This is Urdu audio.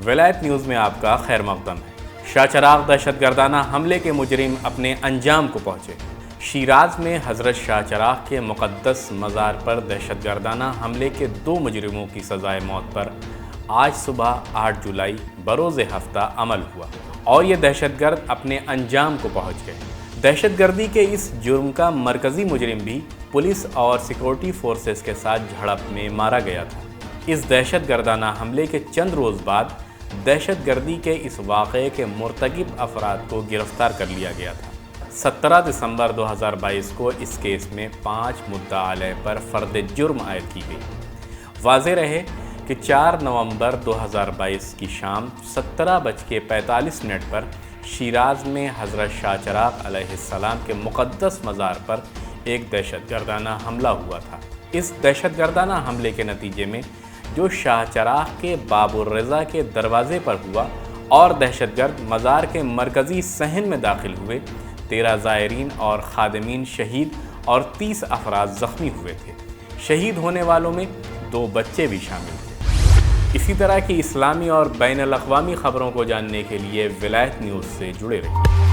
ولایت نیوز میں آپ کا خیر مقدم ہے۔ شاہ چراغ دہشت گردانہ حملے کے مجرم اپنے انجام کو پہنچے۔ شیراز میں حضرت شاہ چراغ کے مقدس مزار پر دہشت گردانہ حملے کے 2 مجرموں کی سزائے موت پر آج صبح 8 جولائی بروز ہفتہ عمل ہوا اور یہ دہشت گرد اپنے انجام کو پہنچ گئے۔ دہشت گردی کے اس جرم کا مرکزی مجرم بھی پولیس اور سیکورٹی فورسز کے ساتھ جھڑپ میں مارا گیا تھا۔ اس دہشت گردانہ حملے کے چند روز بعد دہشت گردی کے اس واقعے کے مرتکب افراد کو گرفتار کر لیا گیا تھا۔ 17 دسمبر 2022 کو اس کیس میں 5 مدعا علیہ پر فرد جرم عائد کی گئی۔ واضح رہے کہ 4 نومبر 2022 کی شام 17:45 پر شیراز میں حضرت شاہ چراغ علیہ السلام کے مقدس مزار پر ایک دہشت گردانہ حملہ ہوا تھا۔ اس دہشت گردانہ حملے کے نتیجے میں جو شاہ چراغ کے باب الرضا کے دروازے پر ہوا اور دہشت گرد مزار کے مرکزی صحن میں داخل ہوئے، 13 زائرین اور خادمین شہید اور 30 افراد زخمی ہوئے تھے۔ شہید ہونے والوں میں 2 بچے بھی شامل تھے۔ اسی طرح کی اسلامی اور بین الاقوامی خبروں کو جاننے کے لیے ولایت نیوز سے جڑے رہیں۔